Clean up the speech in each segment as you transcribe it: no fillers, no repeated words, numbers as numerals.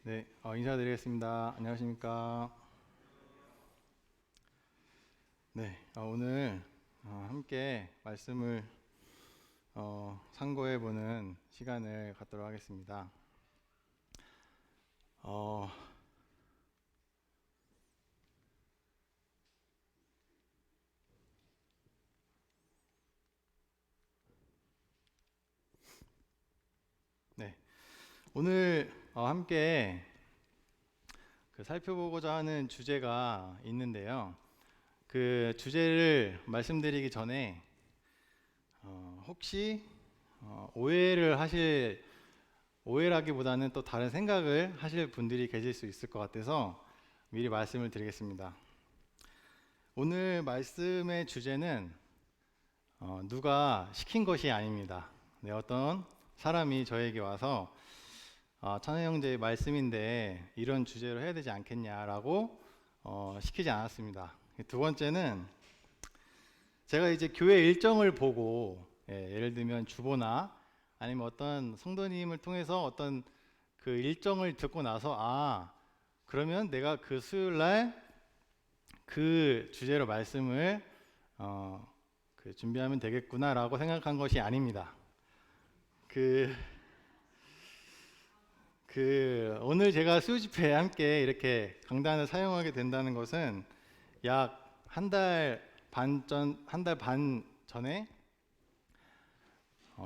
네, 인사드리겠습니다. 안녕하십니까. 네, 오늘 함께 말씀을 상고해 보는 시간을 갖도록 하겠습니다. 네, 오늘 함께 살펴보고자 하는 주제가 있는데요. 그 주제를 말씀드리기 전에 혹시 오해라기보다는 또 다른 생각을 하실 분들이 계실 수 있을 것 같아서 미리 말씀을 드리겠습니다. 오늘 말씀의 주제는 누가 시킨 것이 아닙니다. 네, 어떤 사람이 저에게 와서 찬호 형제의 말씀인데 이런 주제로 해야 되지 않겠냐라고 시키지 않았습니다. 두 번째는 제가 이제 교회 일정을 보고 예를 들면 주보나 아니면 어떤 성도님을 통해서 어떤 그 일정을 듣고 나서 그러면 내가 그 수요일 날 그 주제로 말씀을 준비하면 되겠구나라고 생각한 것이 아닙니다. 오늘 제가 수요 집회에 함께 이렇게 강단을 사용하게 된다는 것은 약 한 달 반 전에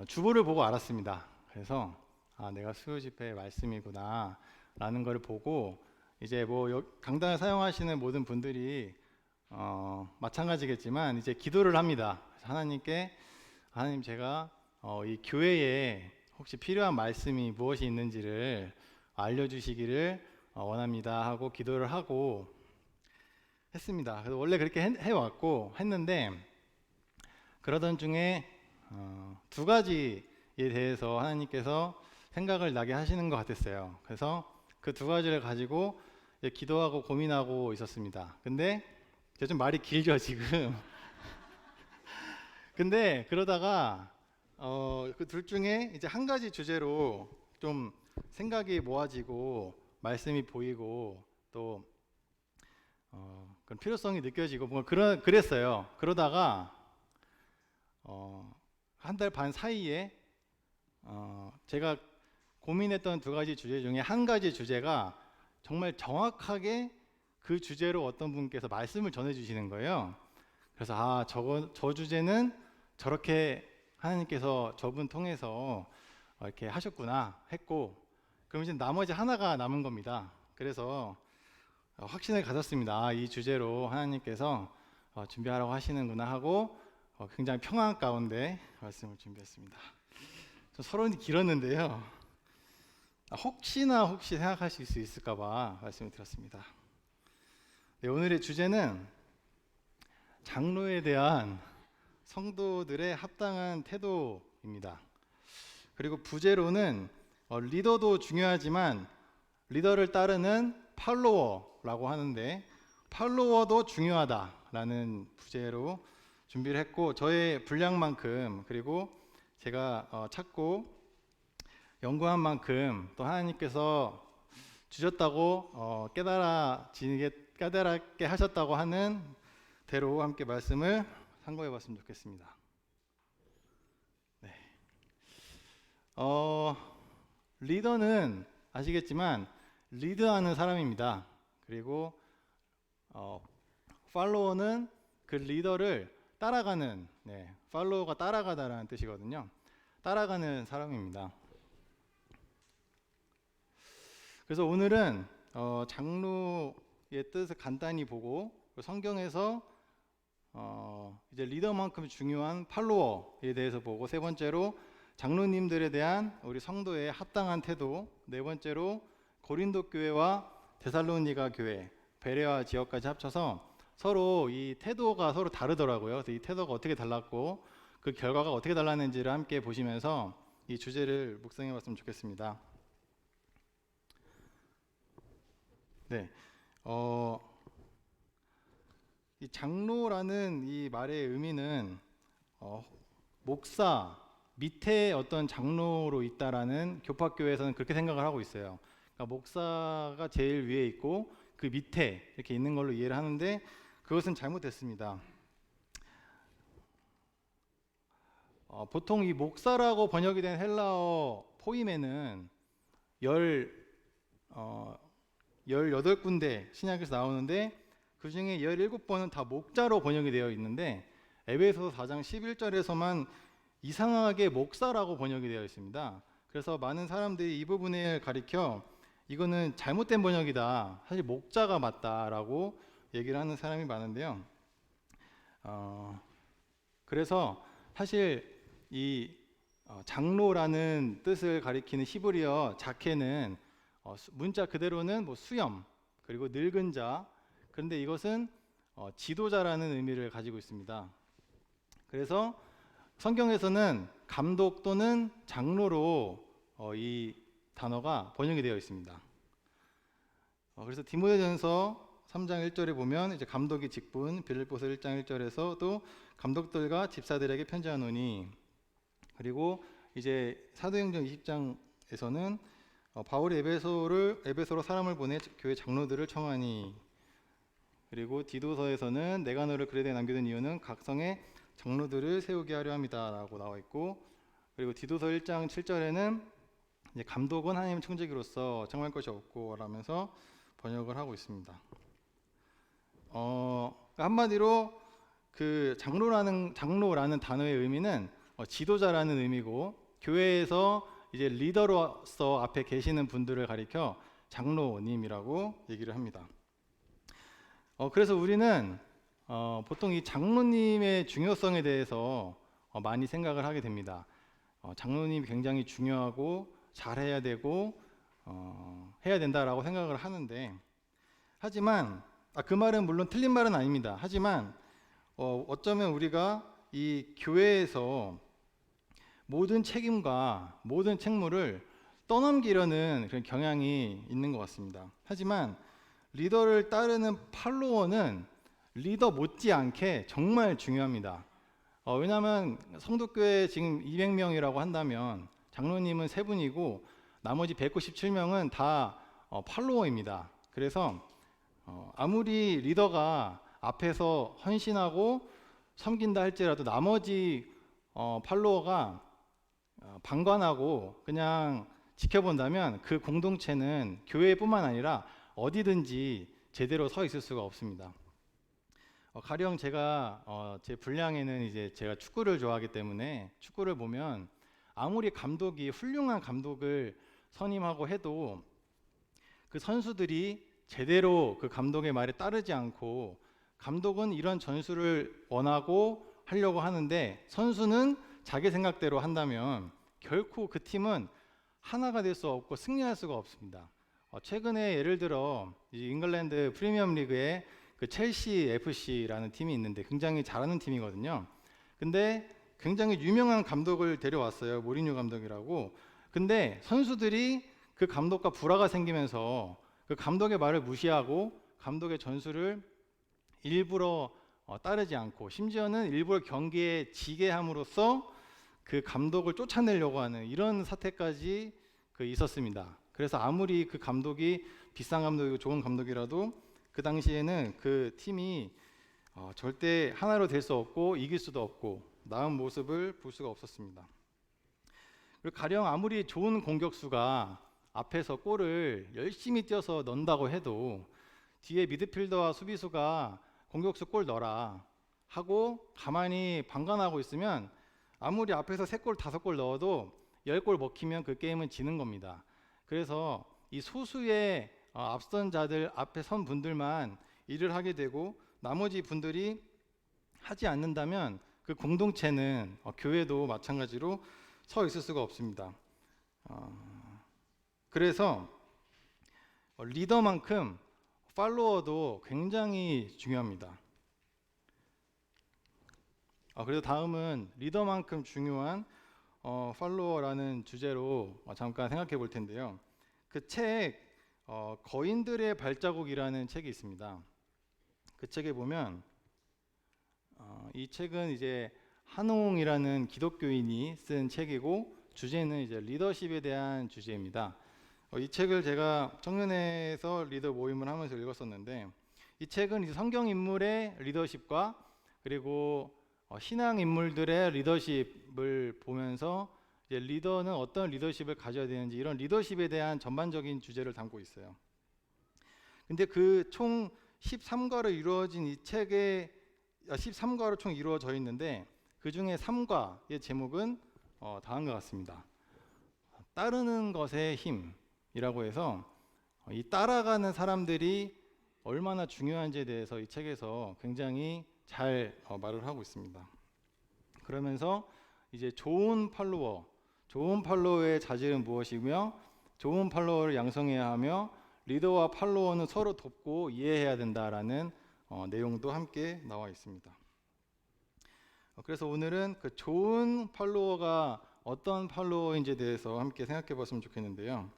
주보를 보고 알았습니다. 그래서 내가 수요 집회의 말씀이구나 라는 걸 보고 이제 강단을 사용하시는 모든 분들이 마찬가지겠지만 이제 기도를 합니다. 하나님 제가 이 교회에 혹시 필요한 말씀이 무엇이 있는지를 알려주시기를 원합니다 하고 기도를 하고 했습니다. 그래서 원래 그렇게 했는데 그러던 중에 두 가지에 대해서 하나님께서 생각을 나게 하시는 것 같았어요. 그래서 그 두 가지를 가지고 기도하고 고민하고 있었습니다. 근데 좀 말이 길죠 지금. 근데 그러다가 그 둘 중에 이제 한 가지 주제로 좀 생각이 모아지고 말씀이 보이고 또 그런 필요성이 느껴지고 그랬어요. 그러다가 한 달 반 사이에 제가 고민했던 두 가지 주제 중에 한 가지 주제가 정말 정확하게 그 주제로 어떤 분께서 말씀을 전해 주시는 거예요. 그래서 저 주제는 저렇게 하나님께서 저분 통해서 이렇게 하셨구나 했고, 그럼 이제 나머지 하나가 남은 겁니다. 그래서 확신을 가졌습니다. 이 주제로 하나님께서 준비하라고 하시는구나 하고 굉장히 평안 가운데 말씀을 준비했습니다. 좀 서론이 길었는데요. 혹시 생각하실 수 있을까봐 말씀을 드렸습니다. 네, 오늘의 주제는 장로에 대한 성도들의 합당한 태도입니다. 그리고 부제로는 리더도 중요하지만 리더를 따르는 팔로워라고 하는데 팔로워도 중요하다라는 부제로 준비를 했고, 저의 분량만큼 그리고 제가 찾고 연구한 만큼 또 하나님께서 주셨다고 깨달게 하셨다고 하는 대로 함께 말씀을 상고해 봤으면 좋겠습니다. 네. 리더는 아시겠지만 리드하는 사람입니다. 그리고 팔로워는 그 리더를 따라가는, 팔로워가 따라가다라는 뜻이거든요. 따라가는 사람입니다. 그래서 오늘은 장로의 뜻을 간단히 보고 성경에서 이제 리더만큼 중요한 팔로워에 대해서 보고, 세 번째로 장로님들에 대한 우리 성도의 합당한 태도, 네 번째로 고린도 교회와 데살로니가 교회, 베레아 지역까지 합쳐서 서로 이 태도가 서로 다르더라고요. 그래서 이 태도가 어떻게 달랐고 그 결과가 어떻게 달랐는지를 함께 보시면서 이 주제를 묵상해 봤으면 좋겠습니다. 네, 이 장로라는 이 말의 의미는 목사 밑에 어떤 장로로 있다라는 교파교회에서는 그렇게 생각을 하고 있어요. 그러니까 목사가 제일 위에 있고 그 밑에 이렇게 있는 걸로 이해를 하는데 그것은 잘못됐습니다. 보통 이 목사라고 번역이 된 헬라어 포임에는 18군데 신약에서 나오는데 그 중에 17번은 다 목자로 번역이 되어 있는데 에베소서 4장 11절에서만 이상하게 목사라고 번역이 되어 있습니다. 그래서 많은 사람들이 이 부분을 가리켜 이거는 잘못된 번역이다, 사실 목자가 맞다라고 얘기를 하는 사람이 많은데요. 그래서 사실 이 장로라는 뜻을 가리키는 히브리어 자케는 문자 그대로는 뭐 수염 그리고 늙은 자, 그런데 이것은 지도자라는 의미를 가지고 있습니다. 그래서 성경에서는 감독 또는 장로로 이 단어가 번역이 되어 있습니다. 그래서 디모데전서 3장 1절에 보면 이제 감독이 직분, 빌립보서 1장 1절에서도 감독들과 집사들에게 편지하노니, 그리고 이제 사도행전 20장에서는 바울이 에베소로 사람을 보내 교회 장로들을 청하니, 그리고 디도서에서는 내가 너를 그레데 남겨둔 이유는 각 성의 장로들을 세우게 하려 함이다라고 나와 있고, 그리고 디도서 1장 7절에는 이제 감독은 하나님의 청지기로서 청할 것이 없고 라면서 번역을 하고 있습니다. 한마디로 그 장로라는 단어의 의미는 지도자라는 의미고, 교회에서 이제 리더로서 앞에 계시는 분들을 가리켜 장로님이라고 얘기를 합니다. 그래서 우리는 보통 이 장로님의 중요성에 대해서 많이 생각을 하게 됩니다. 장로님이 굉장히 중요하고 잘해야 되고 해야 된다라고 생각을 하는데, 하지만 그 말은 물론 틀린 말은 아닙니다. 하지만 어쩌면 우리가 이 교회에서 모든 책임과 모든 책무를 떠넘기려는 그런 경향이 있는 것 같습니다. 하지만 리더를 따르는 팔로워는 리더 못지않게 정말 중요합니다. 왜냐하면 성도교회 지금 200명이라고 한다면 장로님은 3분이고 나머지 197명은 다 팔로워입니다. 그래서 아무리 리더가 앞에서 헌신하고 섬긴다 할지라도 나머지 팔로워가 방관하고 그냥 지켜본다면 그 공동체는 교회뿐만 아니라 어디든지 제대로 서 있을 수가 없습니다. 가령 제가 제 분량에는 이제 제가 축구를 좋아하기 때문에 축구를 보면 아무리 감독이 훌륭한 감독을 선임하고 해도 그 선수들이 제대로 그 감독의 말에 따르지 않고, 감독은 이런 전술을 원하고 하려고 하는데 선수는 자기 생각대로 한다면 결코 그 팀은 하나가 될 수 없고 승리할 수가 없습니다. 최근에 예를 들어 잉글랜드 프리미엄 리그에 그 첼시 FC라는 팀이 있는데 굉장히 잘하는 팀이거든요. 근데 굉장히 유명한 감독을 데려왔어요. 모리뉴 감독이라고. 근데 선수들이 그 감독과 불화가 생기면서 그 감독의 말을 무시하고 감독의 전술을 일부러 따르지 않고, 심지어는 일부러 경기에 지게 함으로써 그 감독을 쫓아내려고 하는 이런 사태까지 있었습니다. 그래서 아무리 그 감독이 비싼 감독이고 좋은 감독이라도 그 당시에는 그 팀이 절대 하나로 될 수 없고 이길 수도 없고 나은 모습을 볼 수가 없었습니다. 그리고 가령 아무리 좋은 공격수가 앞에서 골을 열심히 뛰어서 넣는다고 해도 뒤에 미드필더와 수비수가 공격수 골 넣어라 하고 가만히 방관하고 있으면 아무리 앞에서 3골 5골 넣어도 10골 먹히면 그 게임은 지는 겁니다. 그래서 이 소수의 앞선 자들 앞에 선 분들만 일을 하게 되고 나머지 분들이 하지 않는다면 그 공동체는 교회도 마찬가지로 서 있을 수가 없습니다. 그래서 리더만큼 팔로워도 굉장히 중요합니다. 그래서 다음은 리더만큼 중요한 팔로워라는 주제로 잠깐 생각해 볼 텐데요. 그 책 거인들의 발자국이라는 책이 있습니다. 그 책에 보면 이 책은 이제 한홍이라는 기독교인이 쓴 책이고 주제는 이제 리더십에 대한 주제입니다. 이 책을 제가 청년회에서 리더 모임을 하면서 읽었었는데, 이 책은 이제 성경 인물의 리더십과 그리고 신앙 인물들의 리더십을 보면서 이제 리더는 어떤 리더십을 가져야 되는지, 이런 리더십에 대한 전반적인 주제를 담고 있어요. 근데 그 총 13과로 이루어진 이 책에 13과로 총 이루어져 있는데, 그 중에 3과의 제목은 다음과 같습니다. 따르는 것의 힘이라고 해서 이 따라가는 사람들이 얼마나 중요한지에 대해서 이 책에서 굉장히 잘 말을 하고 있습니다. 그러면서 이제 좋은 팔로워의 자질은 무엇이며, 좋은 팔로워를 양성해야 하며, 리더와 팔로워는 서로 돕고 이해해야 된다라는 내용도 함께 나와 있습니다. 그래서 오늘은 그 좋은 팔로워가 어떤 팔로워인지에 대해서 함께 생각해 봤으면 좋겠는데요.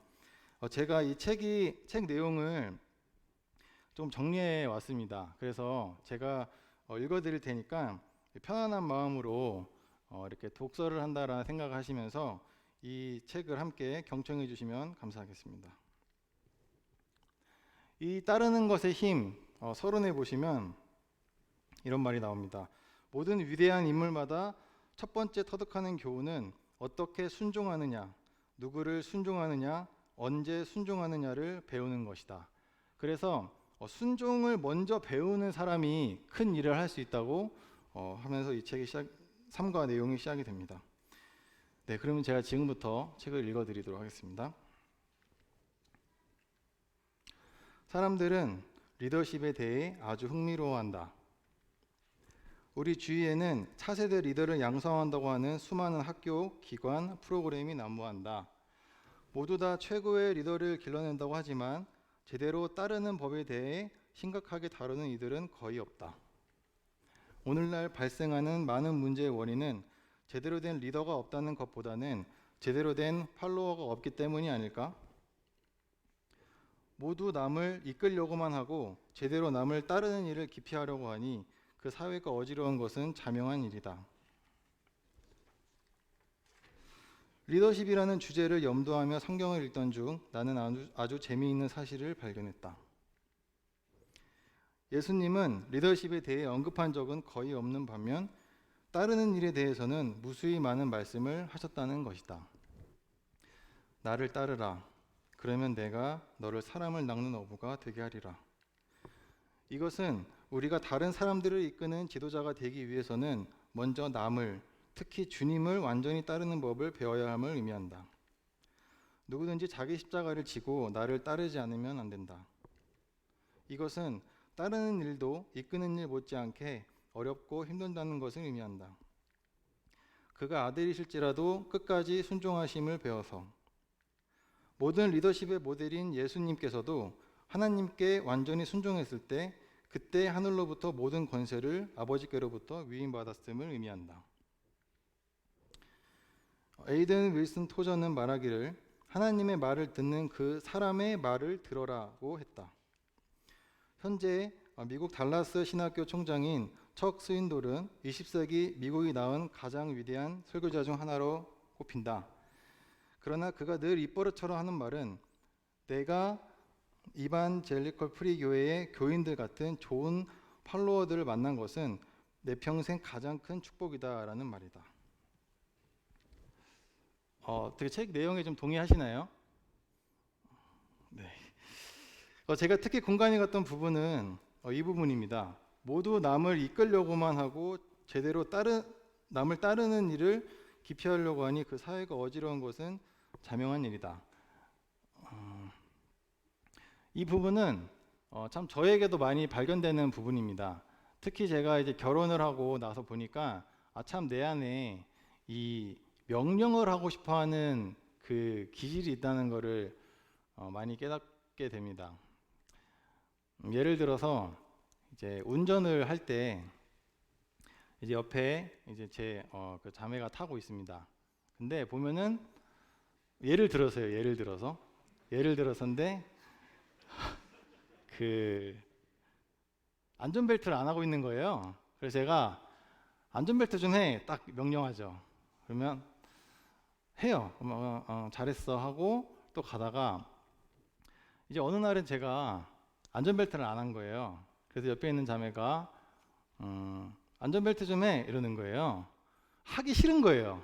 제가 이 책 내용을 좀 정리해 왔습니다. 그래서 제가 읽어 드릴 테니까 편안한 마음으로 이렇게 독서를 한다라는 생각을 하시면서 이 책을 함께 경청해 주시면 감사하겠습니다. 이 따르는 것의 힘, 서론에 보시면 이런 말이 나옵니다. 모든 위대한 인물마다 첫 번째 터득하는 교훈은 어떻게 순종하느냐, 누구를 순종하느냐, 언제 순종하느냐를 배우는 것이다. 그래서 순종을 먼저 배우는 사람이 큰 일을 할 수 있다고 하면서 이 책의 3과 내용이 시작이 됩니다. 네, 그러면 제가 지금부터 책을 읽어드리도록 하겠습니다. 사람들은 리더십에 대해 아주 흥미로워한다. 우리 주위에는 차세대 리더를 양성한다고 하는 수많은 학교, 기관, 프로그램이 난무한다. 모두 다 최고의 리더를 길러낸다고 하지만 제대로 따르는 법에 대해 심각하게 다루는 이들은 거의 없다. 오늘날 발생하는 많은 문제의 원인은 제대로 된 리더가 없다는 것보다는 제대로 된 팔로워가 없기 때문이 아닐까? 모두 남을 이끌려고만 하고 제대로 남을 따르는 일을 기피하려고 하니 그 사회가 어지러운 것은 자명한 일이다. 리더십이라는 주제를 염두하며 성경을 읽던 중 나는 아주 재미있는 사실을 발견했다. 예수님은 리더십에 대해 언급한 적은 거의 없는 반면 따르는 일에 대해서는 무수히 많은 말씀을 하셨다는 것이다. 나를 따르라. 그러면 내가 너를 사람을 낚는 어부가 되게 하리라. 이것은 우리가 다른 사람들을 이끄는 지도자가 되기 위해서는 먼저 남을, 특히 주님을 완전히 따르는 법을 배워야 함을 의미한다. 누구든지 자기 십자가를 지고 나를 따르지 않으면 안 된다. 이것은 따르는 일도 이끄는 일 못지않게 어렵고 힘든다는 것을 의미한다. 그가 아들이실지라도 끝까지 순종하심을 배워서. 모든 리더십의 모델인 예수님께서도 하나님께 완전히 순종했을 때 그때 하늘로부터 모든 권세를 아버지께로부터 위임받았음을 의미한다. 에이든 윌슨 토저는 말하기를 하나님의 말을 듣는 그 사람의 말을 들어라고 했다. 현재 미국 달라스 신학교 총장인 척 스윈돌은 20세기 미국이 낳은 가장 위대한 설교자 중 하나로 꼽힌다. 그러나 그가 늘 입버릇처럼 하는 말은 내가 이반젤리컬 프리 교회의 교인들 같은 좋은 팔로워들을 만난 것은 내 평생 가장 큰 축복이다라는 말이다. 되게 책 내용에 좀 동의하시나요? 네. 제가 특히 공감이 갔던 부분은 이 부분입니다. 모두 남을 이끌려고만 하고 제대로 남을 따르는 일을 기피하려고 하니 그 사회가 어지러운 것은 자명한 일이다. 이 부분은 참 저에게도 많이 발견되는 부분입니다. 특히 제가 이제 결혼을 하고 나서 보니까 참 내 안에 이 명령을 하고 싶어하는 그 기질이 있다는 것을 많이 깨닫게 됩니다. 예를 들어서 이제 운전을 할 때 이제 옆에 이제 제 그 자매가 타고 있습니다. 근데 보면은 예를 들어서인데 그 안전벨트를 안 하고 있는 거예요. 그래서 제가 안전벨트 좀 해, 딱 명령하죠. 그러면 해요. 잘했어 하고 또 가다가 이제 어느 날은 제가 안전벨트를 안 한 거예요. 그래서 옆에 있는 자매가 안전벨트 좀 해 이러는 거예요. 하기 싫은 거예요.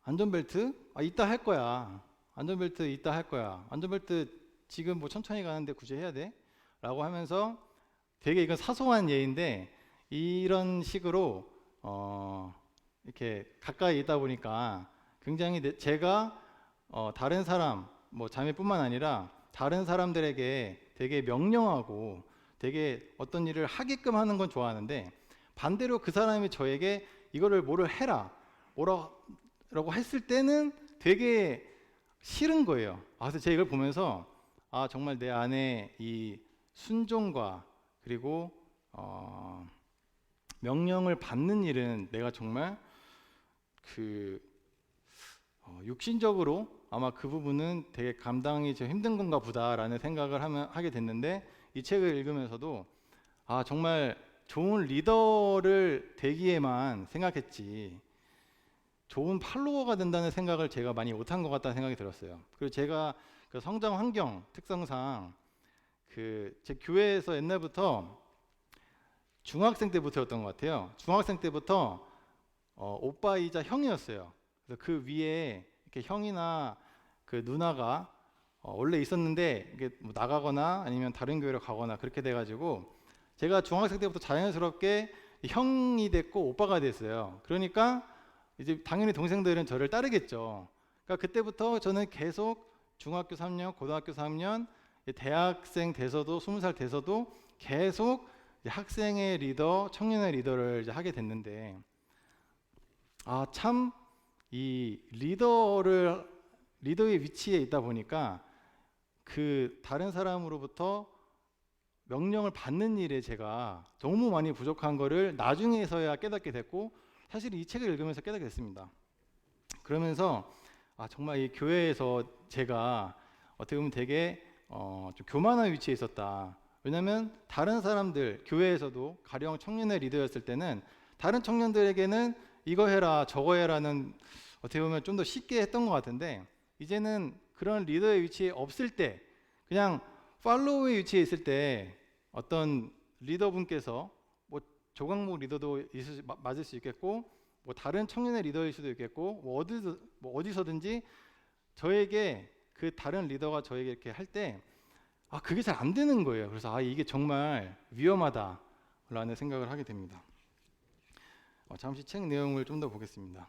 안전벨트? 이따 할 거야. 안전벨트 이따 할 거야. 안전벨트 지금 뭐 천천히 가는데 굳이 해야 돼? 라고 하면서 되게 이건 사소한 예인데 이런 식으로 이렇게 가까이 있다 보니까 굉장히 제가 다른 사람, 뭐 자매뿐만 아니라 다른 사람들에게 되게 명령하고 되게 어떤 일을 하게끔 하는 건 좋아하는데 반대로 그 사람이 저에게 이거를 뭐를 해라 뭐라고 했을 때는 되게 싫은 거예요. 그래서 제가 이걸 보면서 정말 내 안에 이 순종과 그리고 명령을 받는 일은 내가 정말 육신적으로 아마 그 부분은 되게 감당이 좀 힘든 건가 보다라는 생각을 하게 됐는데 이 책을 읽으면서도 정말 좋은 리더를 되기에만 생각했지 좋은 팔로워가 된다는 생각을 제가 많이 못한 것 같다는 생각이 들었어요. 그리고 제가 그 성장 환경 특성상 제 교회에서 옛날부터 중학생 때부터였던 것 같아요. 중학생 때부터 오빠이자 형이었어요. 그래서 그 위에 이렇게 형이나 그 누나가 원래 있었는데 이게 뭐 나가거나 아니면 다른 교회로 가거나 그렇게 돼가지고 제가 중학생 때부터 자연스럽게 형이 됐고 오빠가 됐어요. 그러니까 이제 당연히 동생들은 저를 따르겠죠. 그러니까 그때부터 저는 계속 중학교 3년, 고등학교 3년, 대학생 돼서도 20살 돼서도 계속 학생의 리더, 청년의 리더를 이제 하게 됐는데 참 이 리더의 위치에 있다 보니까 그 다른 사람으로부터 명령을 받는 일에 제가 너무 많이 부족한 거를 나중에서야 깨닫게 됐고 사실 이 책을 읽으면서 깨닫게 됐습니다. 그러면서 정말 이 교회에서 제가 어떻게 보면 되게 좀 교만한 위치에 있었다. 왜냐하면 다른 사람들 교회에서도 가령 청년의 리더였을 때는 다른 청년들에게는 이거 해라 저거 해라는 어떻게 보면 좀 더 쉽게 했던 것 같은데 이제는 그런 리더의 위치에 없을 때 그냥 팔로우의 위치에 있을 때 어떤 리더분께서 뭐 조광목 리더도 맞을 수 있겠고 뭐 다른 청년의 리더일 수도 있겠고 뭐 어디서든지 저에게 그 다른 리더가 저에게 이렇게 할 때 그게 잘 안 되는 거예요. 그래서 이게 정말 위험하다라는 생각을 하게 됩니다. 잠시 책 내용을 좀 더 보겠습니다.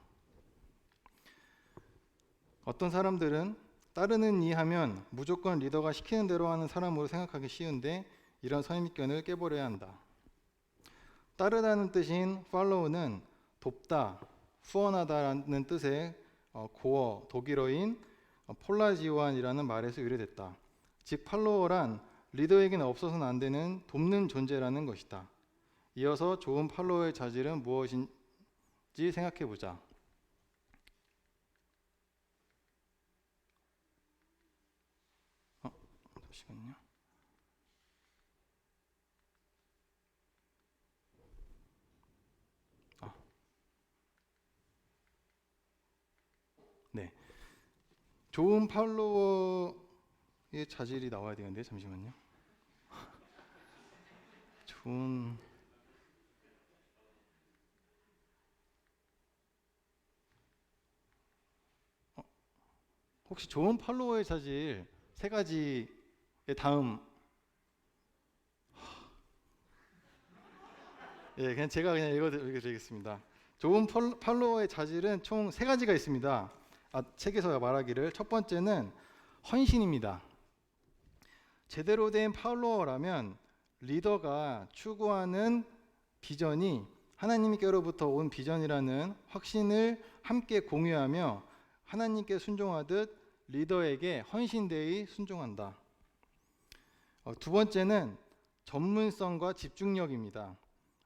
어떤 사람들은 따르는 이 하면 무조건 리더가 시키는 대로 하는 사람으로 생각하기 쉬운데 이런 선입견을 깨버려야 한다. 따르다는 뜻인 follow는 돕다, 후원하다라는 뜻의 고어, 독일어인 폴라지오안이라는 말에서 유래됐다. 즉 팔로워란 리더에게는 없어서는 안 되는 돕는 존재라는 것이다. 이어서 좋은 팔로워의 자질은 무엇인지 생각해보자. 잠시만요. 네, 좋은 팔로워의 자질이 나와야 되는데 잠시만요. 좋은 혹시 좋은 팔로워의 자질 세 가지의 다음 그냥 제가 그냥 읽어드리겠습니다. 좋은 팔로워의 자질은 총 세 가지가 있습니다. 책에서 말하기를 첫 번째는 헌신입니다. 제대로 된 팔로워라면 리더가 추구하는 비전이 하나님께로부터 온 비전이라는 확신을 함께 공유하며 하나님께 순종하듯 리더에게 헌신되이 순종한다. 두 번째는 전문성과 집중력입니다.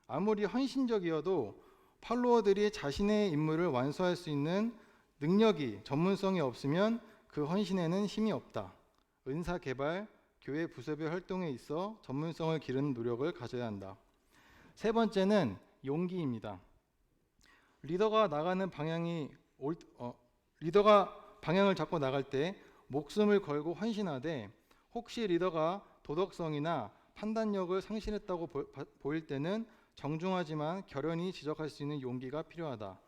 아무리 헌신적이어도 팔로워들이 자신의 임무를 완수할 수 있는 능력이 전문성이 없으면 그 헌신에는 힘이 없다. 은사 개발, 교회 부서별 활동에 있어 전문성을 기르는 노력을 가져야 한다. 세 번째는 용기입니다. 리더가 방향을 잡고 나갈 때 목숨을 걸고 헌신하되 혹시 리더가 도덕성이나 판단력을 상실했다고 보일 때는 정중하지만 결연히 지적할 수 있는 용기가 필요하다.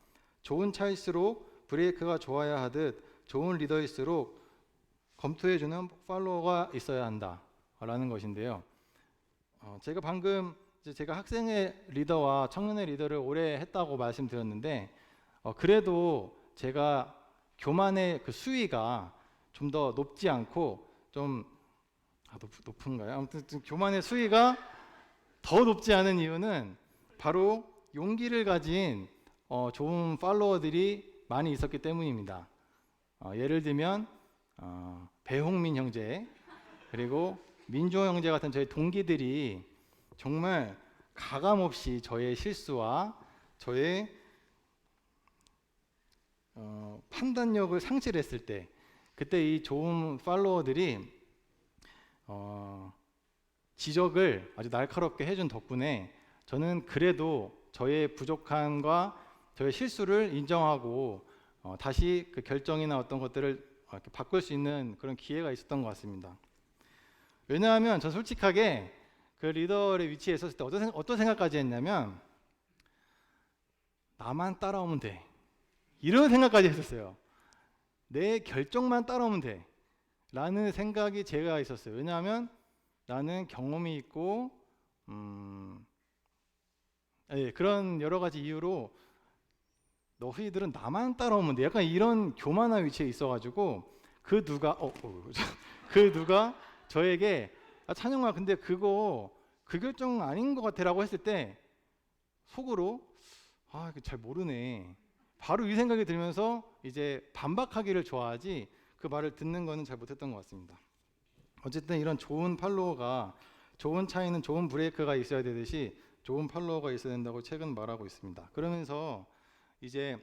좋은 차일수록 브레이크가 좋아야 하듯 좋은 리더일수록 검토해주는 팔로워가 있어야 한다 라는 것인데요. 제가 방금 제가 학생의 리더와 청년의 리더를 오래 했다고 말씀드렸는데 그래도 제가 교만의 그 수위가 좀 더 높지 않고 좀 높은가요? 아무튼 교만의 수위가 더 높지 않은 이유는 바로 용기를 가진 좋은 팔로워들이 많이 있었기 때문입니다. 예를 들면 배홍민 형제 그리고 민조 형제 같은 저희 동기들이 정말 가감없이 저의 실수와 저의 판단력을 상실했을 때 그때 이 좋은 팔로워들이 지적을 아주 날카롭게 해준 덕분에 저는 그래도 저의 부족함과 저의 실수를 인정하고 다시 그 결정이나 어떤 것들을 이렇게 바꿀 수 있는 그런 기회가 있었던 것 같습니다. 왜냐하면 저 솔직하게 그 리더의 위치에 있었을 때 어떤 생각까지 했냐면 나만 따라오면 돼 이런 생각까지 했었어요. 내 결정만 따라오면 돼 라는 생각이 제가 있었어요. 왜냐하면 나는 경험이 있고 그런 여러 가지 이유로 너희들은 나만 따라오면 돼 약간 이런 교만한 위치에 있어가지고 그 누가 저에게 찬영아 근데 그거 그 결정 아닌 것 같아 라고 했을 때 속으로 잘 모르네 바로 이 생각이 들면서 이제 반박하기를 좋아하지 그 말을 듣는 거는 잘 못했던 것 같습니다. 어쨌든 이런 좋은 팔로워가 좋은 차이는 좋은 브레이크가 있어야 되듯이 좋은 팔로워가 있어야 된다고 책은 말하고 있습니다. 그러면서 이제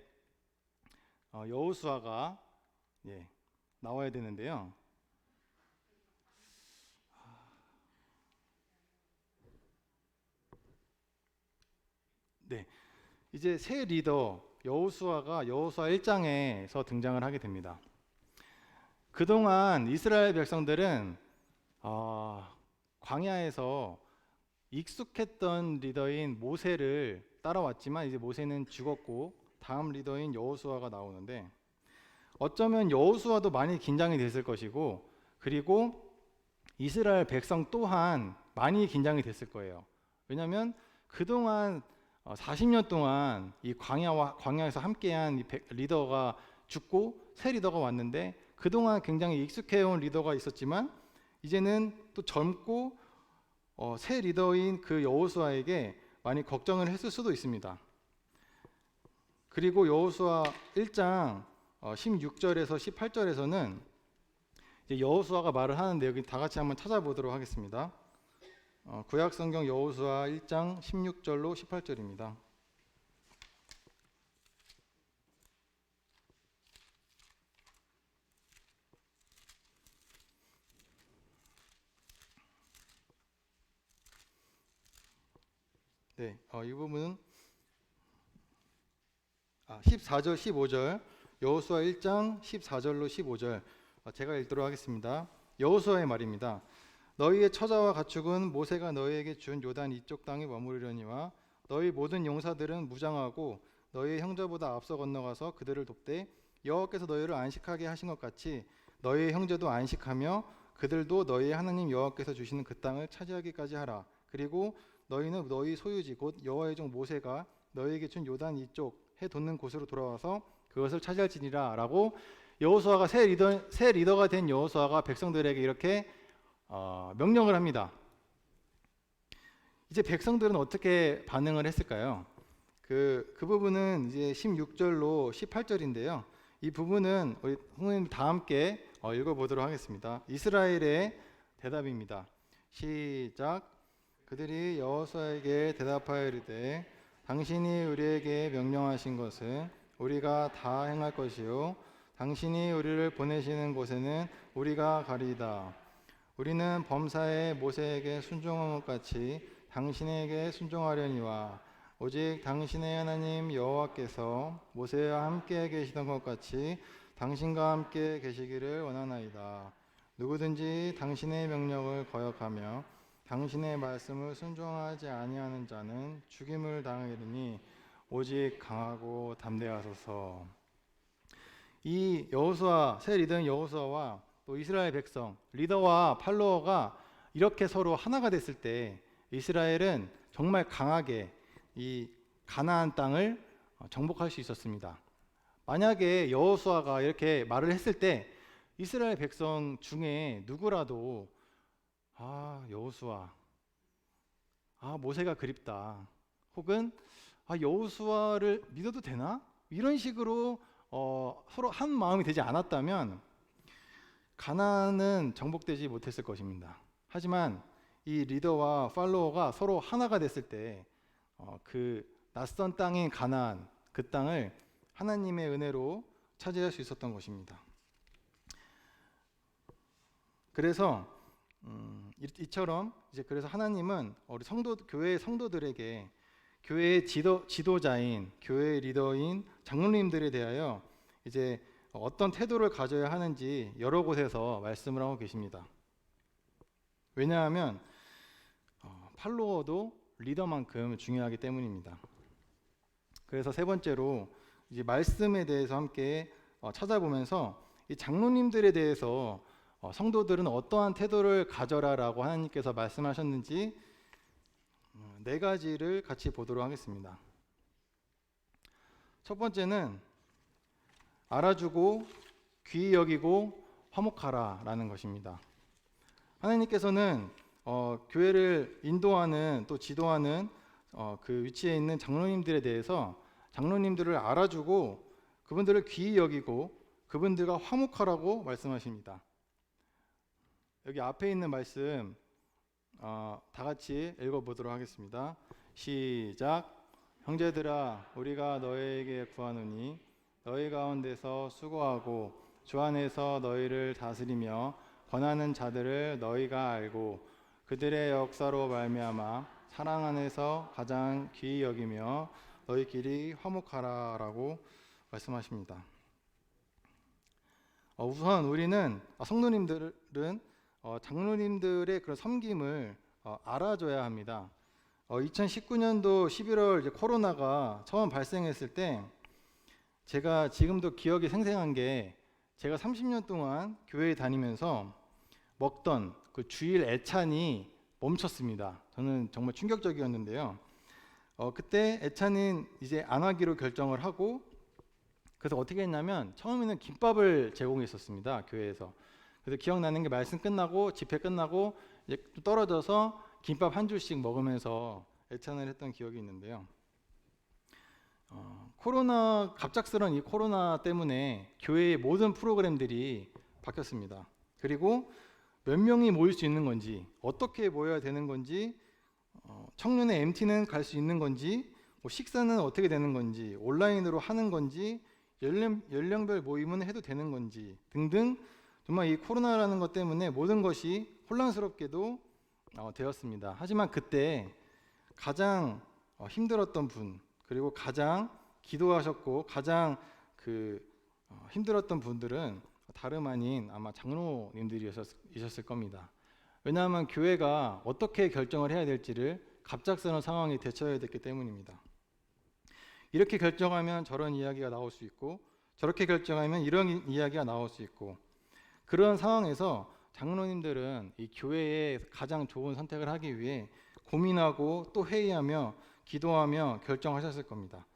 여호수아가 나와야 되는데요. 이제 새 리더 여호수아가 여호수아 1장에서 등장을 하게 됩니다. 그동안 이스라엘 백성들은 광야에서 익숙했던 리더인 모세를 따라왔지만 이제 모세는 죽었고 다음 리더인 여호수아가 나오는데 어쩌면 여호수아도 많이 긴장이 됐을 것이고 그리고 이스라엘 백성 또한 많이 긴장이 됐을 거예요. 왜냐하면 그동안 40년 동안 이 광야에서 함께한 이 리더가 죽고 새 리더가 왔는데 그동안 굉장히 익숙해온 리더가 있었지만 이제는 또 젊고 새 리더인 그 여호수아에게 많이 걱정을 했을 수도 있습니다. 그리고 여호수아 1장 16절에서 18절에서는 이제 여호수아가 말을 하는데 여기 다 같이 한번 찾아보도록 하겠습니다. 구약성경 여호수아 1장 16절로 18절입니다. 이 부분은 14절 15절 여호수아 1장 14절로 15절 제가 읽도록 하겠습니다. 여호수아의 말입니다. 너희의 처자와 가축은 모세가 너희에게 준 요단 이쪽 땅에 머무르려니와 너희 모든 용사들은 무장하고 너희 형제보다 앞서 건너가서 그들을 돕되 여호와께서 너희를 안식하게 하신 것 같이 너희 형제도 안식하며 그들도 너희 하나님 여호와께서 주시는 그 땅을 차지하기까지 하라. 그리고 너희는 너희 소유지 곧 여호와의 종 모세가 너희에게 준 요단 이쪽 해 돋는 곳으로 돌아와서 그것을 차지할지니라 라고 여호수아가 새 리더가 된 여호수아가 백성들에게 이렇게 명령을 합니다. 이제 백성들은 어떻게 반응을 했을까요? 그 부분은 이제 16절로 18절인데요. 이 부분은 우리 선생님 다 함께 읽어보도록 하겠습니다. 이스라엘의 대답입니다. 시작. 그들이 여호수아에게 대답하여 이르되 당신이 우리에게 명령하신 것은 우리가 다 행할 것이요 당신이 우리를 보내시는 곳에는 우리가 가리이다. 우리는 범사에 모세에게 순종한 것 같이 당신에게 순종하려니와 오직 당신의 하나님 여호와께서 모세와 함께 계시던 것 같이 당신과 함께 계시기를 원하나이다. 누구든지 당신의 명령을 거역하며 당신의 말씀을 순종하지 아니하는 자는 죽임을 당하리니 오직 강하고 담대하소서. 이 여호수아, 새 리더인 여호수아와 또 이스라엘 백성, 리더와 팔로워가 이렇게 서로 하나가 됐을 때 이스라엘은 정말 강하게 이 가나안 땅을 정복할 수 있었습니다. 만약에 여호수아가 이렇게 말을 했을 때 이스라엘 백성 중에 누구라도 여호수아, 모세가 그립다, 혹은 여호수아를 믿어도 되나? 이런 식으로 서로 한 마음이 되지 않았다면 가나안은 정복되지 못했을 것입니다. 하지만 이 리더와 팔로워가 서로 하나가 됐을 때 그 낯선 땅인 가나안, 그 땅을 하나님의 은혜로 차지할 수 있었던 것입니다. 그래서 이처럼 이제 그래서 하나님은 우리 교회 성도들에게 교회의 지도자인, 교회의 리더인 장로님들에 대하여 이제 어떤 태도를 가져야 하는지 여러 곳에서 말씀을 하고 계십니다. 왜냐하면 팔로워도 리더만큼 중요하기 때문입니다. 그래서 세 번째로 이제 말씀에 대해서 함께 찾아보면서 이 장로님들에 대해서 성도들은 어떠한 태도를 가져라라고 하나님께서 말씀하셨는지 네 가지를 같이 보도록 하겠습니다. 첫 번째는 알아주고 귀히 여기고 화목하라라는 것입니다. 하나님께서는 교회를 인도하는 또 지도하는 그 위치에 있는 장로님들에 대해서 장로님들을 알아주고 그분들을 귀히 여기고 그분들과 화목하라고 말씀하십니다. 여기 앞에 있는 말씀 다 같이 읽어보도록 하겠습니다. 시작. 형제들아, 우리가 너희에게 구하노니 너희 가운데서 수고하고 주 안에서 너희를 다스리며 권하는 자들을 너희가 알고 그들의 역사로 말미암아 사랑 안에서 가장 귀히 여기며 너희끼리 화목하라라고 말씀하십니다. 우선 우리는 성도님들은 장로님들의 그런 섬김을 알아줘야 합니다. 2019년도 11월 이제 코로나가 처음 발생했을 때 제가 지금도 기억이 생생한 게 제가 30년 동안 교회에 다니면서 먹던 그 주일 애찬이 멈췄습니다. 저는 정말 충격적이었는데요. 그때 애찬은 이제 안 하기로 결정을 하고 그래서 어떻게 했냐면 처음에는 김밥을 제공했었습니다. 교회에서. 그래서 기억나는 게 말씀 끝나고 집회 끝나고 이제 떨어져서 김밥 한 줄씩 먹으면서 애찬을 했던 기억이 있는데요. 갑작스런 이 코로나 때문에 교회의 모든 프로그램들이 바뀌었습니다. 그리고 몇 명이 모일 수 있는 건지, 어떻게 모여야 되는 건지, 청년의 MT는 갈 수 있는 건지, 식사는 어떻게 되는 건지, 온라인으로 하는 건지, 연령별 모임은 해도 되는 건지 등등 정말 이 코로나라는 것 때문에 모든 것이 혼란스럽게도 되었습니다. 하지만 그때 가장 힘들었던 분, 그리고 가장 기도하셨고 가장 힘들었던 분들은 다름 아닌 아마 장로님들이셨을 겁니다. 왜냐하면 교회가 어떻게 결정을 해야 될지를 갑작스러운 상황에 대처해야 됐기 때문입니다. 이렇게 결정하면 저런 이야기가 나올 수 있고 저렇게 결정하면 이런 이야기가 나올 수 있고 그런 상황에서 장로님들은 이 교회에 가장 좋은 선택을 하기 위해 고민하고 또 회의하며 기도하며 결정하셨을 겁니다.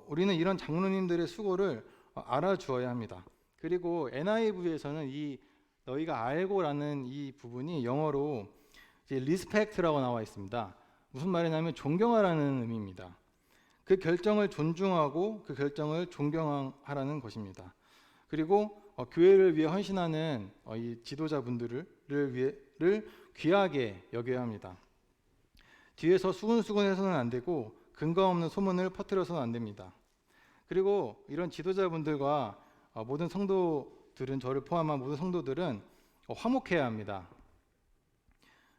우리는 이런 장로님들의 수고를 알아주어야 합니다. 그리고 NIV에서는 이 너희가 알고라는 이 부분이 영어로 이제 respect라고 나와 있습니다. 무슨 말이냐면 존경하라는 의미입니다. 그 결정을 존중하고 그 결정을 존경하라는 것입니다. 그리고 교회를 위해 헌신하는 이 지도자분들을 귀하게 여겨야 합니다. 뒤에서 수근수근해서는 안 되고 근거 없는 소문을 퍼뜨려서는 안 됩니다. 그리고 이런 지도자분들과 모든 성도들은, 저를 포함한 모든 성도들은 화목해야 합니다.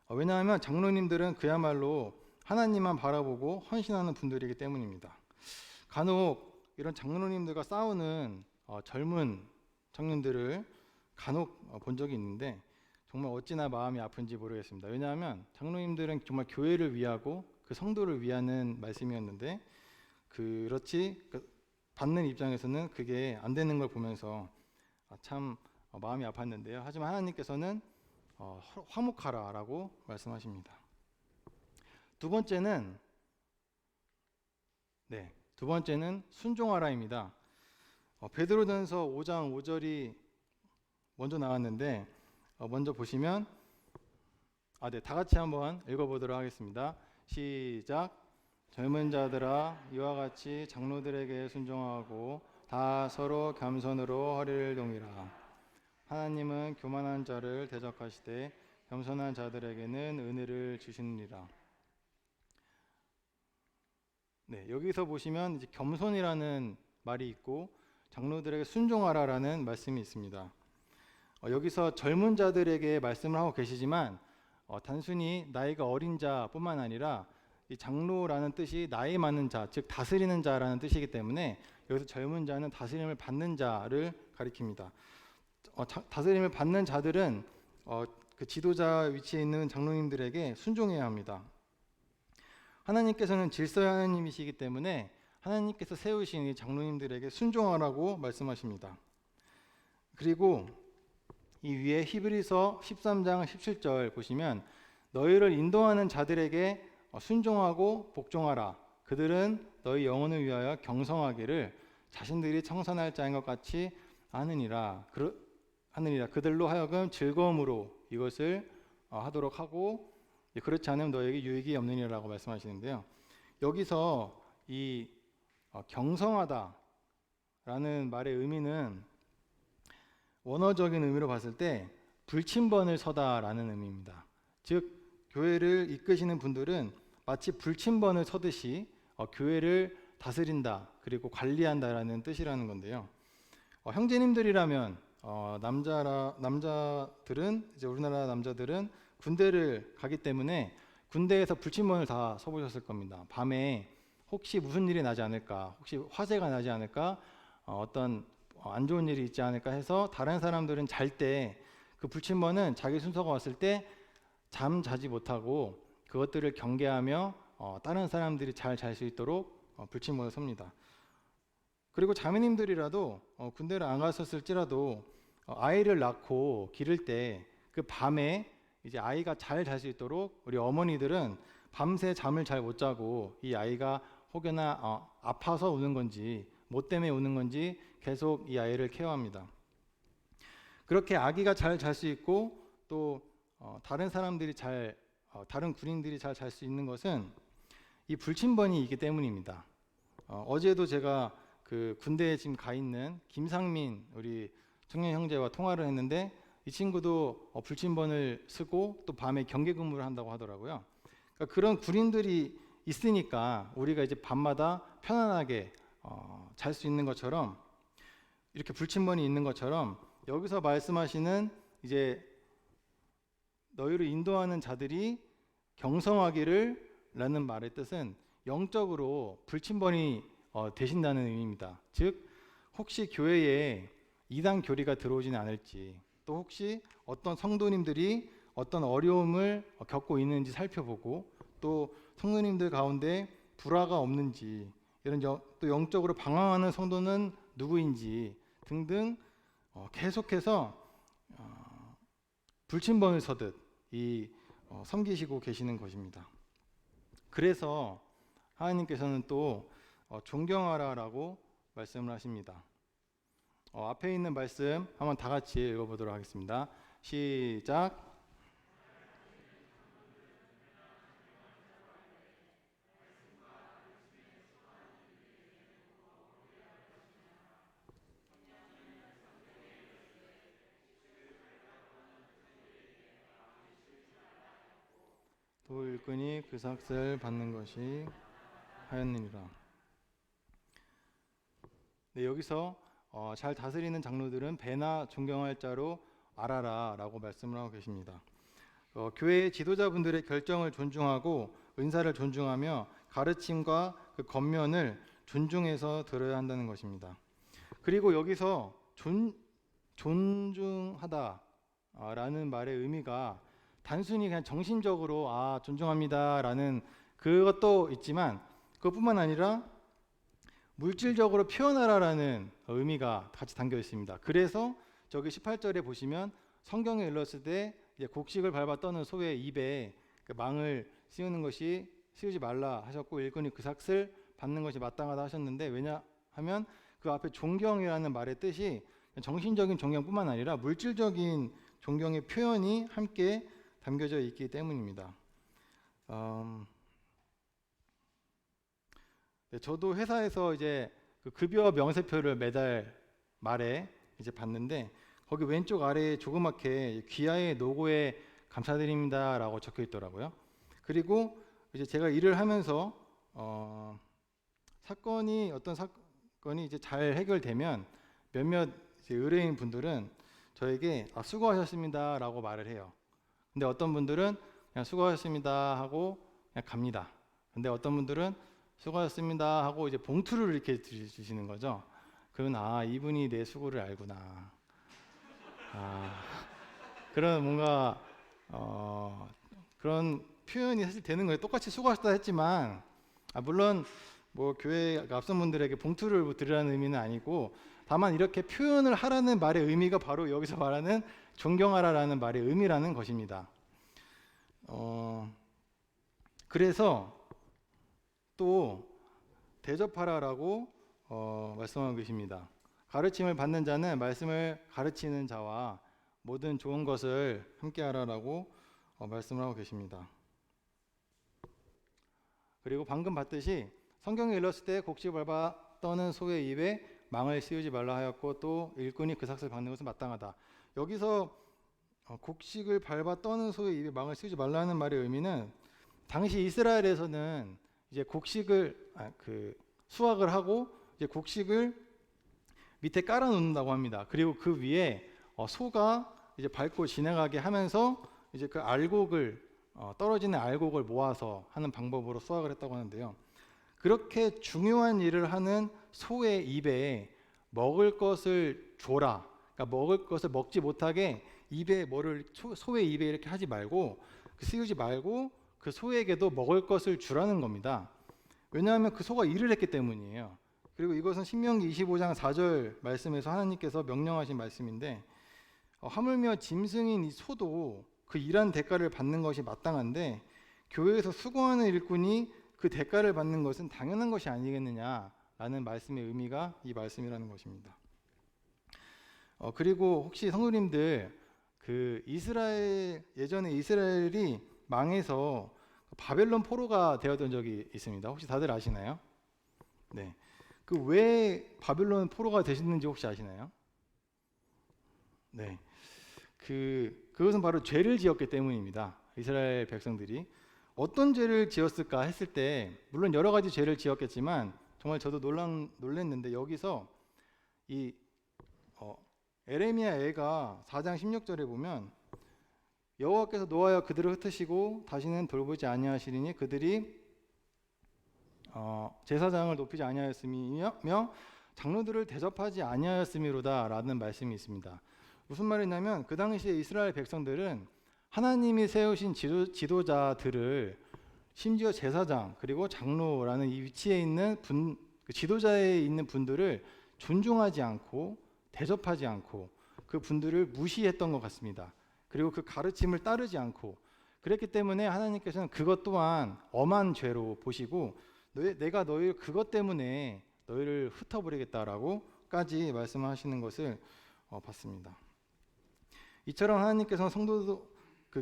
왜냐하면 장로님들은 그야말로 하나님만 바라보고 헌신하는 분들이기 때문입니다. 간혹 이런 장로님들과 싸우는 젊은 청년들을 간혹 본 적이 있는데 정말 어찌나 마음이 아픈지 모르겠습니다. 왜냐하면 장로님들은 정말 교회를 위하고 그 성도를 위하는 말씀이었는데 그렇지 받는 입장에서는 그게 안 되는 걸 보면서 참 마음이 아팠는데요. 하지만 하나님께서는 화목하라라고 말씀하십니다. 두 번째는 순종하라입니다. 베드로전서 5장 5절이 먼저 나왔는데 먼저 보시면 다 같이 한번 읽어보도록 하겠습니다. 시작. 젊은 자들아 이와 같이 장로들에게 순종하고 다 서로 겸손으로 허리를 동이라. 하나님은 교만한 자를 대적하시되 겸손한 자들에게는 은혜를 주시느니라. 여기서 보시면 이제 겸손이라는 말이 있고 장로들에게 순종하라라는 말씀이 있습니다. 여기서 젊은 자들에게 말씀을 하고 계시지만 단순히 나이가 어린 자뿐만 아니라 이 장로라는 뜻이 나이 많은 자, 즉 다스리는 자라는 뜻이기 때문에 여기서 젊은 자는 다스림을 받는 자를 가리킵니다. 다스림을 받는 자들은 그 지도자 위치에 있는 장로님들에게 순종해야 합니다. 하나님께서는 질서의 하나님이시기 때문에 하나님께서 세우신 이 장로님들에게 순종하라고 말씀하십니다. 그리고 이 위에 히브리서 13장 17절 보시면 너희를 인도하는 자들에게 순종하고 복종하라. 그들은 너희 영혼을 위하여 경성하기를 자신들이 청산할 자인 것 같이 하느니라. 그들로 하여금 즐거움으로 이것을 하도록 하고 그렇지 않으면 너에게 유익이 없느니라고 말씀하시는데요. 여기서 이 경성하다라는 말의 의미는 원어적인 의미로 봤을 때 불침번을 서다라는 의미입니다. 즉 교회를 이끄시는 분들은 마치 불침번을 서듯이 교회를 다스린다 그리고 관리한다라는 뜻이라는 건데요. 형제님들이라면 남자들은 이제 우리나라 남자들은 군대를 가기 때문에 군대에서 불침번을 다 서보셨을 겁니다. 밤에 혹시 무슨 일이 나지 않을까, 혹시 화재가 나지 않을까, 어떤 안 좋은 일이 있지 않을까 해서 다른 사람들은 잘 때 그 불침번은 자기 순서가 왔을 때 잠 자지 못하고 그것들을 경계하며 다른 사람들이 잘 잘 수 있도록 불침번을 섭니다. 그리고 자매님들이라도 군대를 안 갔었을지라도 아이를 낳고 기를 때 그 밤에 이제 아이가 잘 잘 수 있도록 우리 어머니들은 밤새 잠을 잘 못 자고 이 아이가 혹여나 아파서 우는 건지 뭐 때문에 우는 건지 계속 이 아이를 케어합니다. 그렇게 아기가 잘 잘 수 있고 또 다른 사람들이 다른 군인들이 잘 잘 수 있는 것은 이 불침번이 있기 때문입니다. 어제도 제가 그 군대에 지금 가 있는 김상민 우리 청년 형제와 통화를 했는데 이 친구도 불침번을 쓰고 또 밤에 경계 근무를 한다고 하더라고요. 그러니까 그런 군인들이 있으니까 우리가 이제 밤마다 편안하게 잘 수 있는 것처럼 이렇게 불침번이 있는 것처럼 여기서 말씀하시는 이제 너희를 인도하는 자들이 경성하기를 라는 말의 뜻은 영적으로 불침번이 되신다는 의미입니다. 즉 혹시 교회에 이단 교리가 들어오지는 않을지 또 혹시 어떤 성도님들이 어떤 어려움을 겪고 있는지 살펴보고 또 성도님들 가운데 불화가 없는지 이런 또 영적으로 방황하는 성도는 누구인지 등등 계속해서 불침번을 서듯 섬기시고 계시는 것입니다. 그래서 하나님께서는 또 존경하라라고 말씀을 하십니다. 앞에 있는 말씀 한번 다 같이 읽어보도록 하겠습니다. 시작. 또 일꾼이 그 삭을 받는 것이 하였느니라. 여기서 잘 다스리는 장로들은 배나 존경할 자로 알아라 라고 말씀을 하고 계십니다. 교회의 지도자분들의 결정을 존중하고 은사를 존중하며 가르침과 그 겉면을 존중해서 들어야 한다는 것입니다. 그리고 여기서 존중하다라는 말의 의미가 단순히 그냥 정신적으로 존중합니다라는 그것도 있지만 그것뿐만 아니라 물질적으로 표현하라라는 의미가 같이 담겨 있습니다. 그래서 저기 18절에 보시면 성경에 일렀을 때 이제 곡식을 밟아 떠는 소의 입에 그 망을 씌우지 말라 하셨고 일꾼이 그 삭을 받는 것이 마땅하다 하셨는데, 왜냐하면 그 앞에 존경이라는 말의 뜻이 정신적인 존경뿐만 아니라 물질적인 존경의 표현이 함께 담겨져 있기 때문입니다. 저도 회사에서 이제 그 급여 명세표를 매달 말에 이제 봤는데 거기 왼쪽 아래에 조그맣게 귀하의 노고에 감사드립니다라고 적혀 있더라고요. 그리고 이제 제가 일을 하면서 어떤 사건이 이제 잘 해결되면 몇몇 이제 의뢰인 분들은 저에게 수고하셨습니다라고 말을 해요. 근데 어떤 분들은 그냥 수고하셨습니다 하고 그냥 갑니다. 근데 어떤 분들은 수고하셨습니다 하고 이제 봉투를 이렇게 주시는 거죠. 그러면 이분이 내 수고를 알구나. 그런 뭔가 그런 표현이 사실 되는 거예요. 똑같이 수고하셨다 했지만 물론 뭐 교회 앞선 분들에게 봉투를 드리라는 의미는 아니고 다만 이렇게 표현을 하라는 말의 의미가 바로 여기서 말하는 존경하라라는 말의 의미라는 것입니다. 그래서 또 대접하라라고 말씀하고 계십니다. 가르침을 받는 자는 말씀을 가르치는 자와 모든 좋은 것을 함께하라라고 말씀을 하고 계십니다. 그리고 방금 봤듯이 성경에 일렀을 때 곡식을 밟아 떠는 소의 입에 망을 씌우지 말라 하였고 또 일꾼이 그 삭을 받는 것은 마땅하다. 여기서 곡식을 밟아 떠는 소의 입에 망을 씌우지 말라는 말의 의미는 당시 이스라엘에서는 이제 곡식을 수확을 하고 이제 곡식을 밑에 깔아 놓는다고 합니다. 그리고 그 위에 소가 이제 밟고 지나가게 하면서 이제 그 떨어지는 알곡을 모아서 하는 방법으로 수확을 했다고 하는데요. 그렇게 중요한 일을 하는 소의 입에 먹을 것을 줘라. 그러니까 먹을 것을 먹지 못하게 소의 입에 이렇게 하지 말고 씌우지 말고 그 소에게도 먹을 것을 주라는 겁니다. 왜냐하면 그 소가 일을 했기 때문이에요. 그리고 이것은 신명기 25장 4절 말씀에서 하나님께서 명령하신 말씀인데 하물며 짐승인 이 소도 그 일한 대가를 받는 것이 마땅한데 교회에서 수고하는 일꾼이 그 대가를 받는 것은 당연한 것이 아니겠느냐라는 말씀의 의미가 이 말씀이라는 것입니다. 그리고 혹시 성도님들 예전에 이스라엘이 망해서 바벨론 포로가 되었던 적이 있습니다. 혹시 다들 아시나요? 네. 왜 바벨론 포로가 되셨는지 혹시 아시나요? 네. 그것은 바로 죄를 지었기 때문입니다. 이스라엘 백성들이 어떤 죄를 지었을까 했을 때 물론 여러 가지 죄를 지었겠지만 정말 저도 놀랐는데 여기서 이 에레미야 애가 4장 16절에 보면 여호와께서 노하여 그들을 흩으시고 다시는 돌보지 아니하시리니 그들이 제사장을 높이지 아니하였으며 장로들을 대접하지 아니하였음이로다 라는 말씀이 있습니다. 무슨 말이냐면 그 당시에 이스라엘 백성들은 하나님이 세우신 지도자들을 심지어 제사장 그리고 장로라는 이 위치에 있는 지도자에 있는 분들을 존중하지 않고 대접하지 않고 그 분들을 무시했던 것 같습니다. 그리고 그 가르침을 따르지 않고 그랬기 때문에 하나님께서는 그것 또한 엄한 죄로 보시고 내가 너희를 그것 때문에 너희를 흩어버리겠다라고까지 말씀하시는 것을 봤습니다. 이처럼 하나님께서는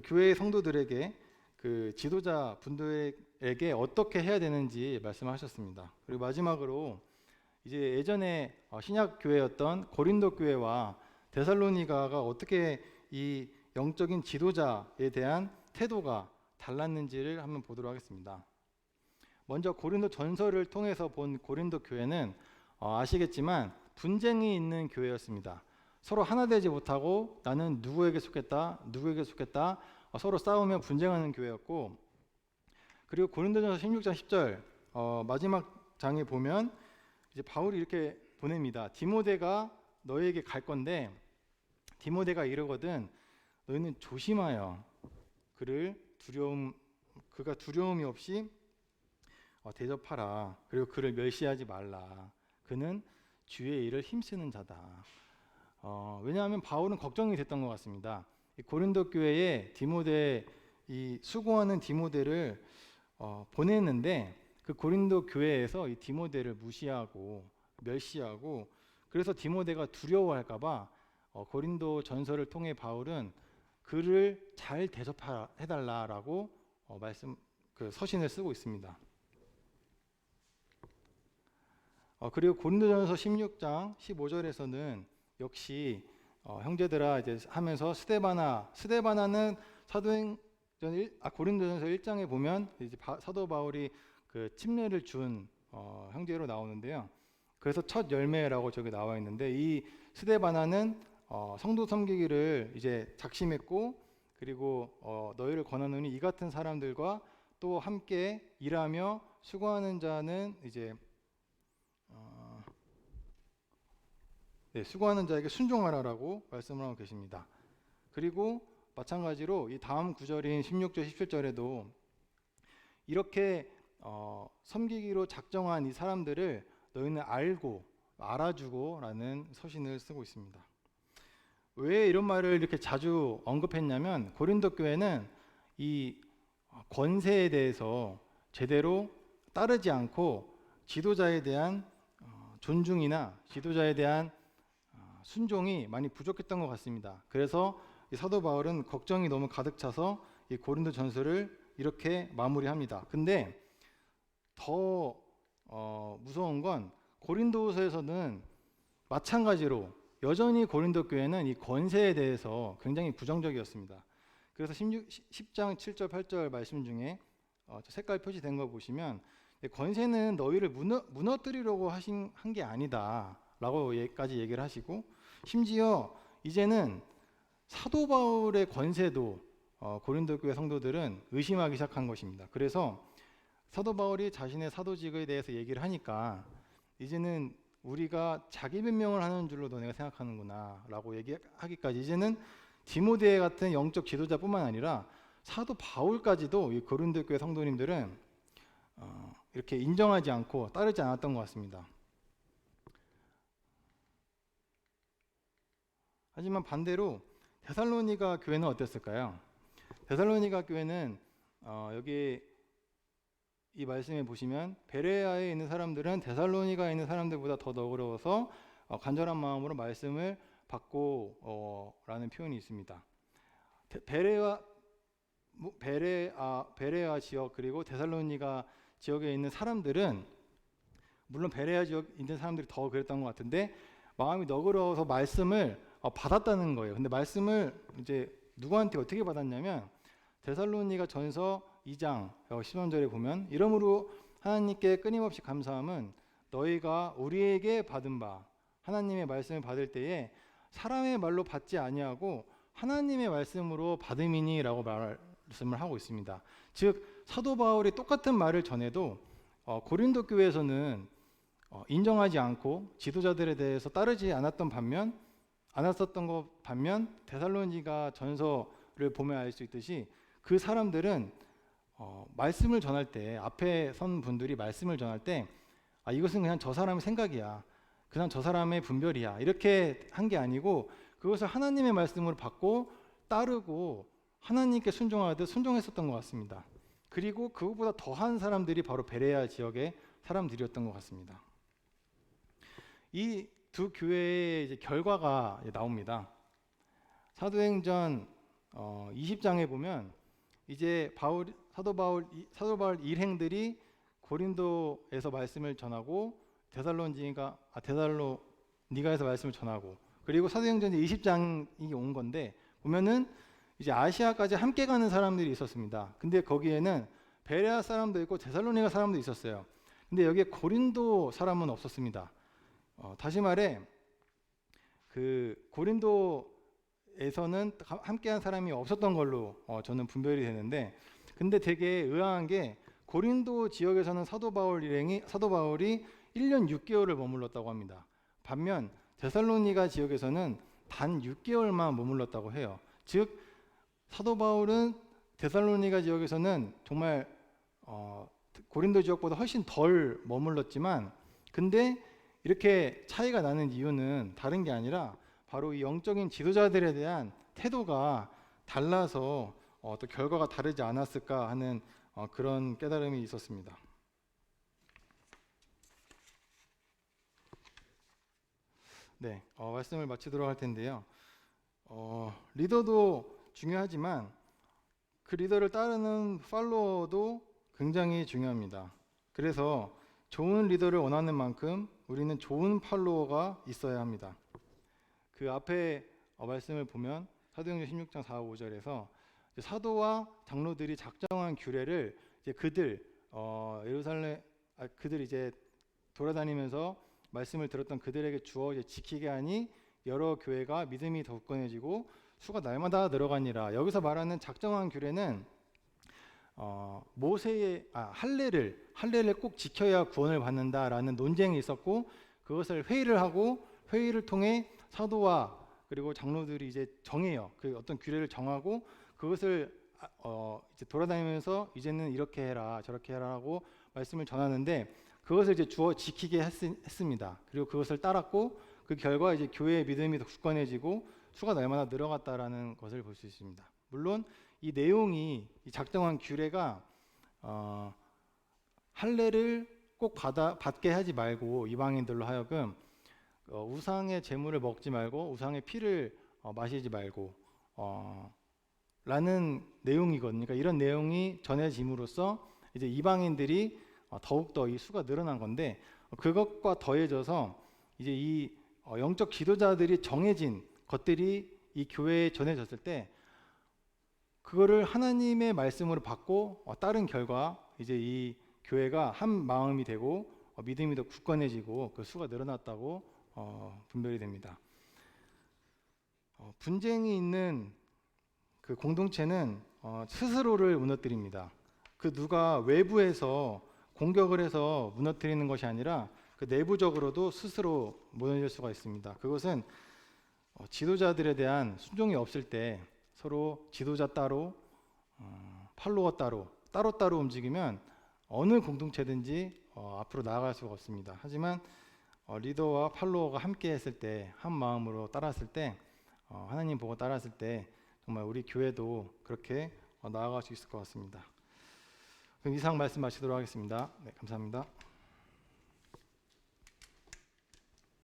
교회의 성도들에게 그 지도자 분들에게 어떻게 해야 되는지 말씀하셨습니다. 그리고 마지막으로 이제 예전에 신약 교회였던 고린도 교회와 데살로니가가 어떻게 이 영적인 지도자에 대한 태도가 달랐는지를 한번 보도록 하겠습니다. 먼저 고린도 전서를 통해서 본 고린도 교회는 아시겠지만 분쟁이 있는 교회였습니다. 서로 하나 되지 못하고 나는 누구에게 속했다 서로 싸우며 분쟁하는 교회였고, 그리고 고린도전서 16장 10절 마지막 장에 보면 이제 바울이 이렇게 보냅니다. 디모데가 너에게 갈 건데 디모데가 이르거든 너희는 조심하여 그가 두려움이 없이 대접하라. 그리고 그를 멸시하지 말라. 그는 주의 일을 힘쓰는 자다. 왜냐하면 바울은 걱정이 됐던 것 같습니다. 이 고린도 교회에 이 수고하는 디모데를 보냈는데 그 고린도 교회에서 이 디모데를 무시하고 멸시하고, 그래서 디모데가 두려워할까봐 고린도 전서를 통해 바울은 그를 잘 대접해달라라고 서신을 쓰고 있습니다. 그리고 고린도전서 16장 15절에서는 역시 형제들아 이제 하면서 스데바나는 고린도전서 1장에 보면 이제 사도 바울이 그 침례를 준 형제로 나오는데요. 그래서 첫 열매라고 저기 나와 있는데, 이 스데바나는 성도 섬기기를 이제 작심했고, 그리고 너희를 권하노니 이 같은 사람들과 또 함께 일하며 수고하는 자는 이제 수고하는 자에게 순종하라라고 말씀을 하고 계십니다. 그리고 마찬가지로 이 다음 구절인 16절 17절에도 이렇게 섬기기로 작정한 이 사람들을 너희는 알아주고 라는 서신을 쓰고 있습니다. 왜 이런 말을 이렇게 자주 언급했냐면, 고린도 교회는 이 권세에 대해서 제대로 따르지 않고 지도자에 대한 존중이나 지도자에 대한 순종이 많이 부족했던 것 같습니다. 그래서 이 사도 바울은 걱정이 너무 가득 차서 이 고린도 전서를 이렇게 마무리합니다. 근데 더 무서운 건 고린도서에서는 마찬가지로 여전히 고린도 교회는 이 권세에 대해서 굉장히 부정적이었습니다. 그래서 10장 7절 8절 말씀 중에 색깔 표시된 거 보시면 권세는 너희를 무너뜨리려고 한 게 아니다 라고 까지 얘기를 하시고, 심지어 이제는 사도 바울의 권세도 고린도 교회 성도들은 의심하기 시작한 것입니다. 그래서 사도 바울이 자신의 사도직에 대해서 얘기를 하니까 이제는 우리가 자기 변명을 하는 줄로 너네가 생각하는구나 라고 얘기하기까지, 이제는 디모데 같은 영적 지도자뿐만 아니라 사도 바울까지도 이 고린도 교회 성도님들은 이렇게 인정하지 않고 따르지 않았던 것 같습니다. 하지만 반대로 데살로니가 교회는 어땠을까요? 데살로니가 교회는 여기 이 말씀에 보시면 베레아에 있는 사람들은 데살로니가에 있는 사람들보다 더 너그러워서 간절한 마음으로 말씀을 받고 라는 표현이 있습니다. 베레아 지역 그리고 데살로니가 지역에 있는 사람들은, 물론 베레아 지역에 있는 사람들이 더 그랬던 것 같은데, 마음이 너그러워서 말씀을 받았다는 거예요. 근데 말씀을 이제 누구한테 어떻게 받았냐면, 데살로니가 전서 2장 13절에 보면 이러므로 하나님께 끊임없이 감사함은 너희가 우리에게 받은 바 하나님의 말씀을 받을 때에 사람의 말로 받지 아니하고 하나님의 말씀으로 받음이니라고 말씀을 하고 있습니다. 즉 사도 바울이 똑같은 말을 전해도 고린도 교회에서는 인정하지 않고 지도자들에 대해서 따르지 않았었던 반면 데살로니가 전서를 보면 알 수 있듯이 그 사람들은 말씀을 전할 때, 앞에 선 분들이 말씀을 전할 때 이것은 그냥 저 사람의 생각이야, 그냥 저 사람의 분별이야, 이렇게 한 게 아니고 그것을 하나님의 말씀으로 받고 따르고 하나님께 순종하듯 순종했었던 것 같습니다. 그리고 그것보다 더한 사람들이 바로 베레아 지역의 사람들이었던 것 같습니다. 이 두 교회의 이제 결과가 나옵니다. 사도행전 20장에 보면 이제 사도 바울 일행들이 고린도에서 말씀을 전하고 데살로니가에서 말씀을 전하고, 그리고 사도행전 20장이 온 건데 보면은 이제 아시아까지 함께 가는 사람들이 있었습니다. 근데 거기에는 베레아 사람도 있고 데살로니가 사람도 있었어요. 근데 여기에 고린도 사람은 없었습니다. 다시 말해 그 고린도에서는 함께한 사람이 없었던 걸로 저는 분별이 되는데, 근데 되게 의아한 게 고린도 지역에서는 사도 바울이 1년 6개월을 머물렀다고 합니다. 반면 데살로니가 지역에서는 단 6개월만 머물렀다고 해요. 즉 사도 바울은 데살로니가 지역에서는 정말 고린도 지역보다 훨씬 덜 머물렀지만, 근데 이렇게 차이가 나는 이유는 다른 게 아니라 바로 이 영적인 지도자들에 대한 태도가 달라서 또 결과가 다르지 않았을까 하는 그런 깨달음이 있었습니다. 네, 말씀을 마치도록 할 텐데요. 리더도 중요하지만 그 리더를 따르는 팔로워도 굉장히 중요합니다. 그래서 좋은 리더를 원하는 만큼 우리는 좋은 팔로워가 있어야 합니다. 그 앞에 말씀을 보면 사도행전 16장 4, 5절에서 사도와 장로들이 작정한 규례를 이제 그들 그들 이제 돌아다니면서 말씀을 들었던 그들에게 주어 이제 지키게 하니 여러 교회가 믿음이 더 굳건해지고 수가 날마다 늘어가니라. 여기서 말하는 작정한 규례는 모세의 할례를 꼭 지켜야 구원을 받는다라는 논쟁이 있었고, 그것을 회의를 하고 회의를 통해 사도와 그리고 장로들이 이제 정해요. 그 어떤 규례를 정하고 그것을 이제 돌아다니면서 이제는 이렇게 해라 저렇게 해라라고 말씀을 전하는데, 그것을 이제 주어 지키게 했습니다. 그리고 그것을 따랐고 그 결과 이제 교회의 믿음이 더 굳건해지고 수가 날마다 늘어갔다라는 것을 볼 수 있습니다. 물론 이 내용이, 이 작정한 규례가 할례를 꼭 받게 하지 말고 이방인들로 하여금 우상의 제물을 먹지 말고 우상의 피를 마시지 말고 라는 내용이거든요. 그러니까 이런 내용이 전해짐으로써 이제 이방인들이 더욱더 이 수가 늘어난 건데, 그것과 더해져서 이제 이 영적 지도자들이 정해진 것들이 이 교회에 전해졌을 때 그거를 하나님의 말씀으로 받고 따른 결과 이제 이 교회가 한 마음이 되고 믿음이 더 굳건해지고 그 수가 늘어났다고 분별이 됩니다. 분쟁이 있는 그 공동체는 스스로를 무너뜨립니다. 그 누가 외부에서 공격을 해서 무너뜨리는 것이 아니라 그 내부적으로도 스스로 무너질 수가 있습니다. 그것은 지도자들에 대한 순종이 없을 때 서로 지도자 따로 팔로워 따로 움직이면 어느 공동체든지 앞으로 나아갈 수가 없습니다. 하지만 리더와 팔로워가 함께 했을 때, 한 마음으로 따랐을 때, 하나님 보고 따랐을 때 정말 우리 교회도 그렇게 나아갈 수 있을 것 같습니다. 그럼 이상 말씀 마치도록 하겠습니다. 네, 감사합니다.